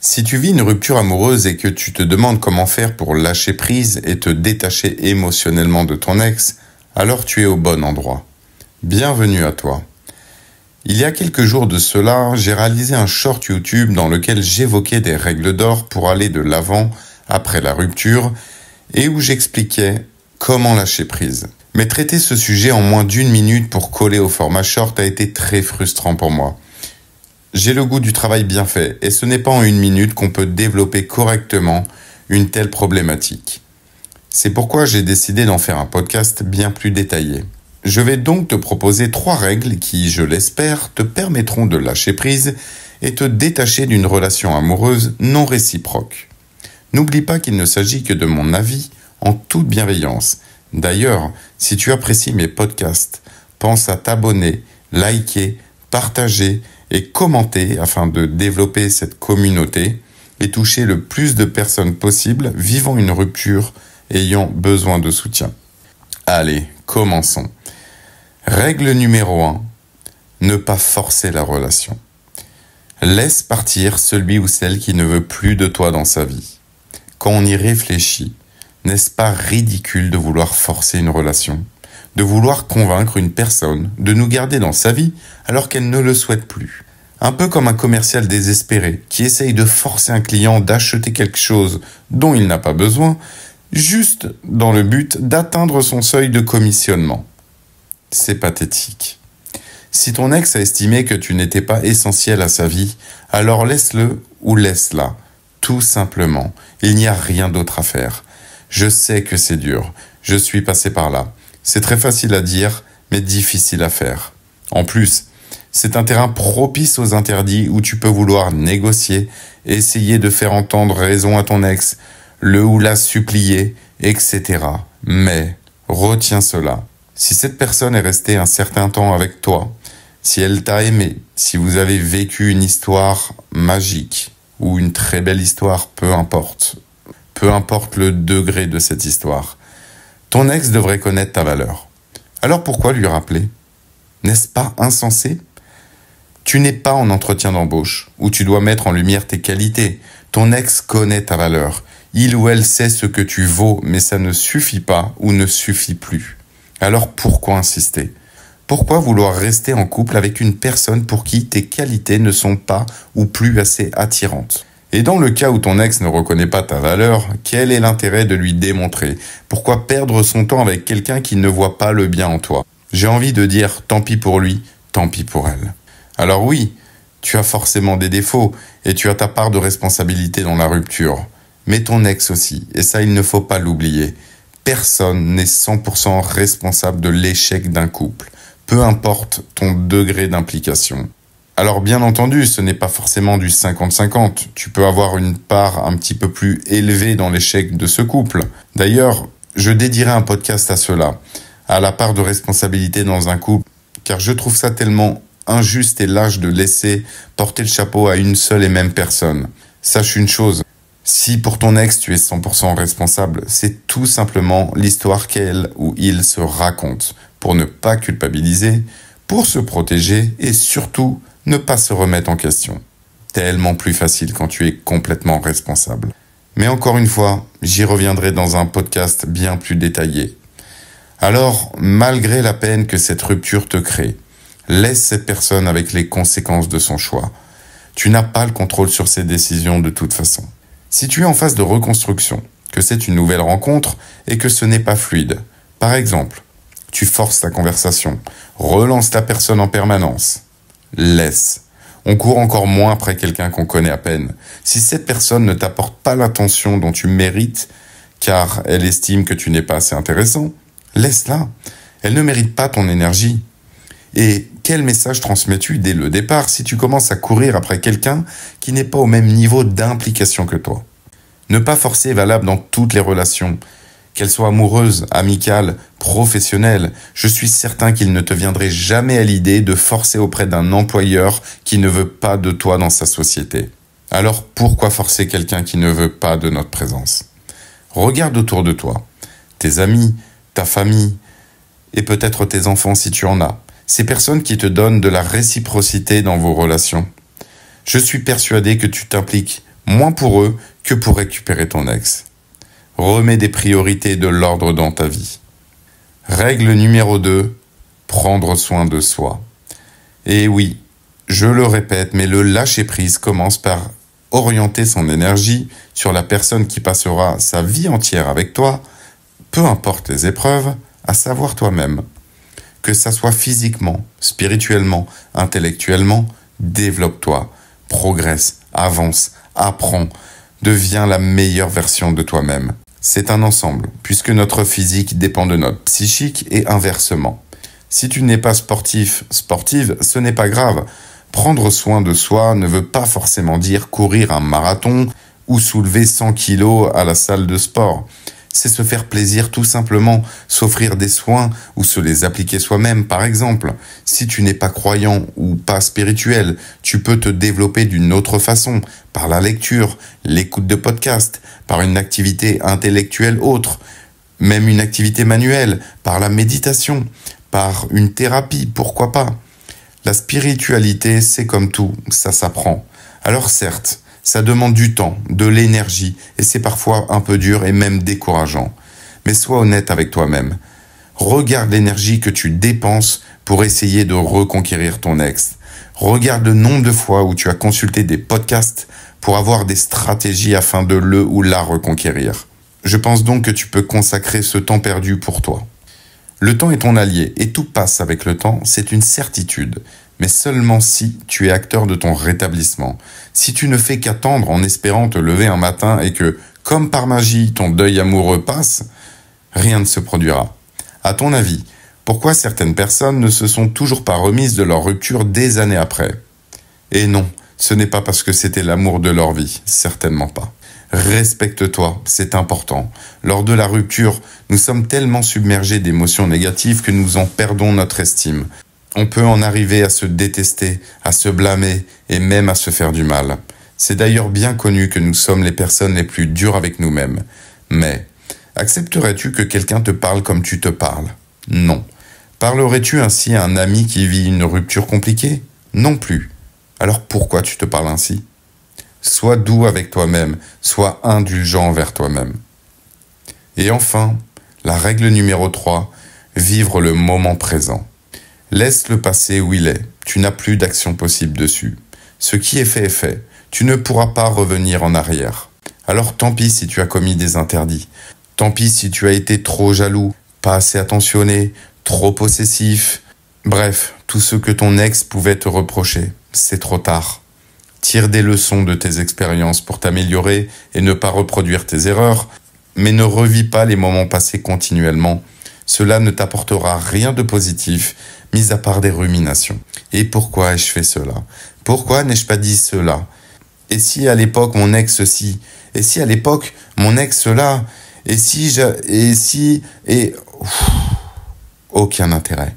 Si tu vis une rupture amoureuse et que tu te demandes comment faire pour lâcher prise et te détacher émotionnellement de ton ex, alors tu es au bon endroit. Bienvenue à toi. Il y a quelques jours de cela, j'ai réalisé un short YouTube dans lequel j'évoquais des règles d'or pour aller de l'avant après la rupture et où j'expliquais comment lâcher prise. Mais traiter ce sujet en moins d'1 minute pour coller au format short a été très frustrant pour moi. J'ai le goût du travail bien fait et ce n'est pas en 1 minute qu'on peut développer correctement une telle problématique. C'est pourquoi j'ai décidé d'en faire un podcast bien plus détaillé. Je vais donc te proposer 3 règles qui, je l'espère, te permettront de lâcher prise et te détacher d'une relation amoureuse non réciproque. N'oublie pas qu'il ne s'agit que de mon avis en toute bienveillance. D'ailleurs, si tu apprécies mes podcasts, pense à t'abonner, liker, partager et commenter afin de développer cette communauté et toucher le plus de personnes possible vivant une rupture ayant besoin de soutien. Allez, commençons. Règle numéro 1. Ne pas forcer la relation. Laisse partir celui ou celle qui ne veut plus de toi dans sa vie. Quand on y réfléchit, n'est-ce pas ridicule de vouloir forcer une relation ? De vouloir convaincre une personne de nous garder dans sa vie alors qu'elle ne le souhaite plus. Un peu comme un commercial désespéré qui essaye de forcer un client d'acheter quelque chose dont il n'a pas besoin, juste dans le but d'atteindre son seuil de commissionnement. C'est pathétique. Si ton ex a estimé que tu n'étais pas essentiel à sa vie, alors laisse-le ou laisse-la, tout simplement. Il n'y a rien d'autre à faire. Je sais que c'est dur, je suis passé par là. C'est très facile à dire, mais difficile à faire. En plus, c'est un terrain propice aux interdits où tu peux vouloir négocier, essayer de faire entendre raison à ton ex, le ou la supplier, etc. Mais, retiens cela. Si cette personne est restée un certain temps avec toi, si elle t'a aimé, si vous avez vécu une histoire magique ou une très belle histoire, peu importe le degré de cette histoire, ton ex devrait connaître ta valeur. Alors pourquoi lui rappeler ? N'est-ce pas insensé ? Tu n'es pas en entretien d'embauche où tu dois mettre en lumière tes qualités. Ton ex connaît ta valeur. Il ou elle sait ce que tu vaux, mais ça ne suffit pas ou ne suffit plus. Alors pourquoi insister ? Pourquoi vouloir rester en couple avec une personne pour qui tes qualités ne sont pas ou plus assez attirantes ? Et dans le cas où ton ex ne reconnaît pas ta valeur, quel est l'intérêt de lui démontrer ? Pourquoi perdre son temps avec quelqu'un qui ne voit pas le bien en toi ? J'ai envie de dire tant pis pour lui, tant pis pour elle. Alors oui, tu as forcément des défauts et tu as ta part de responsabilité dans la rupture. Mais ton ex aussi, et ça il ne faut pas l'oublier. Personne n'est 100% responsable de l'échec d'un couple, peu importe ton degré d'implication. Alors bien entendu, ce n'est pas forcément du 50-50. Tu peux avoir une part un petit peu plus élevée dans l'échec de ce couple. D'ailleurs, je dédierai un podcast à cela, à la part de responsabilité dans un couple, car je trouve ça tellement injuste et lâche de laisser porter le chapeau à une seule et même personne. Sache une chose, si pour ton ex tu es 100% responsable, c'est tout simplement l'histoire qu'elle ou il se raconte, pour ne pas culpabiliser, pour se protéger et surtout ne pas se remettre en question. Tellement plus facile quand tu es complètement responsable. Mais encore une fois, j'y reviendrai dans un podcast bien plus détaillé. Alors, malgré la peine que cette rupture te crée, laisse cette personne avec les conséquences de son choix. Tu n'as pas le contrôle sur ses décisions de toute façon. Si tu es en phase de reconstruction, que c'est une nouvelle rencontre et que ce n'est pas fluide, par exemple, tu forces ta conversation, relance la personne en permanence, laisse. On court encore moins après quelqu'un qu'on connaît à peine. Si cette personne ne t'apporte pas l'attention dont tu mérites, car elle estime que tu n'es pas assez intéressant, laisse-la. Elle ne mérite pas ton énergie. Et quel message transmets-tu dès le départ si tu commences à courir après quelqu'un qui n'est pas au même niveau d'implication que toi ? Ne pas forcer est valable dans toutes les relations. Qu'elles soient amoureuses, amicales, professionnelles, je suis certain qu'il ne te viendrait jamais à l'idée de forcer auprès d'un employeur qui ne veut pas de toi dans sa société. Alors pourquoi forcer quelqu'un qui ne veut pas de notre présence ? Regarde autour de toi, tes amis, ta famille et peut-être tes enfants si tu en as. Ces personnes qui te donnent de la réciprocité dans vos relations. Je suis persuadé que tu t'impliques moins pour eux que pour récupérer ton ex. Remets des priorités de l'ordre dans ta vie. Règle numéro 2, prendre soin de soi. Et oui, je le répète, mais le lâcher-prise commence par orienter son énergie sur la personne qui passera sa vie entière avec toi, peu importe les épreuves, à savoir toi-même. Que ça soit physiquement, spirituellement, intellectuellement, développe-toi, progresse, avance, apprends, deviens la meilleure version de toi-même. C'est un ensemble, puisque notre physique dépend de notre psychique et inversement. Si tu n'es pas sportive, ce n'est pas grave. Prendre soin de soi ne veut pas forcément dire courir un marathon ou soulever 100 kilos à la salle de sport. C'est se faire plaisir tout simplement, s'offrir des soins ou se les appliquer soi-même par exemple. Si tu n'es pas croyant ou pas spirituel, tu peux te développer d'une autre façon, par la lecture, l'écoute de podcasts, par une activité intellectuelle autre, même une activité manuelle, par la méditation, par une thérapie, pourquoi pas. La spiritualité, c'est comme tout, ça s'apprend. Alors certes, ça demande du temps, de l'énergie, et c'est parfois un peu dur et même décourageant. Mais sois honnête avec toi-même. Regarde l'énergie que tu dépenses pour essayer de reconquérir ton ex. Regarde le nombre de fois où tu as consulté des podcasts pour avoir des stratégies afin de le ou la reconquérir. Je pense donc que tu peux consacrer ce temps perdu pour toi. Le temps est ton allié, et tout passe avec le temps, c'est une certitude. Mais seulement si tu es acteur de ton rétablissement. Si tu ne fais qu'attendre en espérant te lever un matin et que, comme par magie, ton deuil amoureux passe, rien ne se produira. À ton avis, pourquoi certaines personnes ne se sont toujours pas remises de leur rupture des années après? Et non, ce n'est pas parce que c'était l'amour de leur vie, certainement pas. Respecte-toi, c'est important. Lors de la rupture, nous sommes tellement submergés d'émotions négatives que nous en perdons notre estime. On peut en arriver à se détester, à se blâmer et même à se faire du mal. C'est d'ailleurs bien connu que nous sommes les personnes les plus dures avec nous-mêmes. Mais, accepterais-tu que quelqu'un te parle comme tu te parles? Non. Parlerais-tu ainsi à un ami qui vit une rupture compliquée? Non plus. Alors pourquoi tu te parles ainsi? Sois doux avec toi-même, sois indulgent envers toi-même. Et enfin, la règle numéro 3, vivre le moment présent. Laisse le passé où il est, tu n'as plus d'action possible dessus. Ce qui est fait, tu ne pourras pas revenir en arrière. Alors tant pis si tu as commis des interdits, tant pis si tu as été trop jaloux, pas assez attentionné, trop possessif, bref, tout ce que ton ex pouvait te reprocher, c'est trop tard. Tire des leçons de tes expériences pour t'améliorer et ne pas reproduire tes erreurs, mais ne revis pas les moments passés continuellement. Cela ne t'apportera rien de positif, mis à part des ruminations. Et pourquoi ai-je fait cela? Pourquoi n'ai-je pas dit cela? Et si à l'époque mon ex ceci? Et si à l'époque mon ex cela? Aucun intérêt.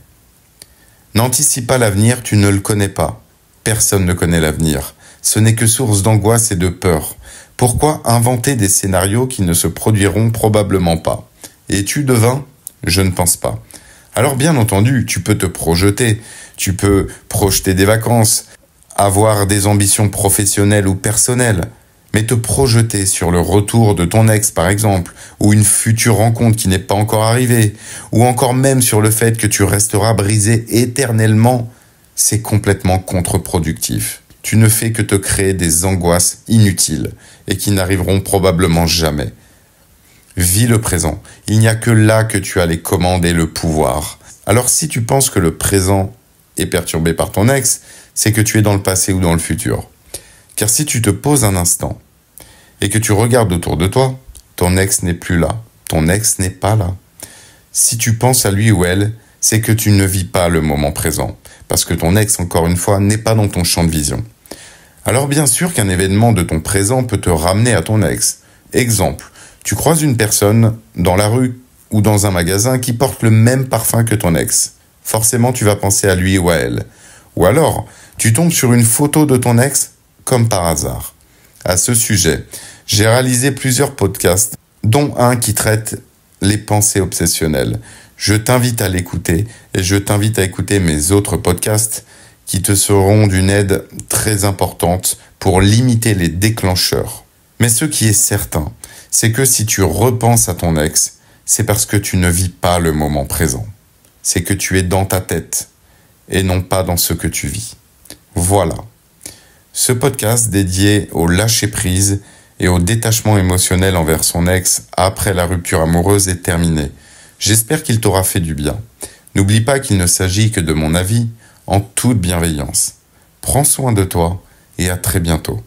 N'anticipe pas l'avenir, tu ne le connais pas. Personne ne connaît l'avenir. Ce n'est que source d'angoisse et de peur. Pourquoi inventer des scénarios qui ne se produiront probablement pas? Es-tu devin? Je ne pense pas. Alors bien entendu, tu peux te projeter, tu peux projeter des vacances, avoir des ambitions professionnelles ou personnelles, mais te projeter sur le retour de ton ex par exemple, ou une future rencontre qui n'est pas encore arrivée, ou encore même sur le fait que tu resteras brisé éternellement, c'est complètement contre-productif. Tu ne fais que te créer des angoisses inutiles et qui n'arriveront probablement jamais. Vis le présent. Il n'y a que là que tu as les commandes et le pouvoir. Alors si tu penses que le présent est perturbé par ton ex, c'est que tu es dans le passé ou dans le futur. Car si tu te poses un instant et que tu regardes autour de toi, ton ex n'est plus là. Ton ex n'est pas là. Si tu penses à lui ou elle, c'est que tu ne vis pas le moment présent. Parce que ton ex, encore une fois, n'est pas dans ton champ de vision. Alors bien sûr qu'un événement de ton présent peut te ramener à ton ex. Exemple. Tu croises une personne dans la rue ou dans un magasin qui porte le même parfum que ton ex. Forcément, tu vas penser à lui ou à elle. Ou alors, tu tombes sur une photo de ton ex comme par hasard. À ce sujet, j'ai réalisé plusieurs podcasts, dont un qui traite les pensées obsessionnelles. Je t'invite à l'écouter et je t'invite à écouter mes autres podcasts qui te seront d'une aide très importante pour limiter les déclencheurs. Mais ce qui est certain, c'est que si tu repenses à ton ex, c'est parce que tu ne vis pas le moment présent. C'est que tu es dans ta tête et non pas dans ce que tu vis. Voilà. Ce podcast dédié au lâcher-prise et au détachement émotionnel envers son ex après la rupture amoureuse est terminé. J'espère qu'il t'aura fait du bien. N'oublie pas qu'il ne s'agit que de mon avis, en toute bienveillance. Prends soin de toi et à très bientôt.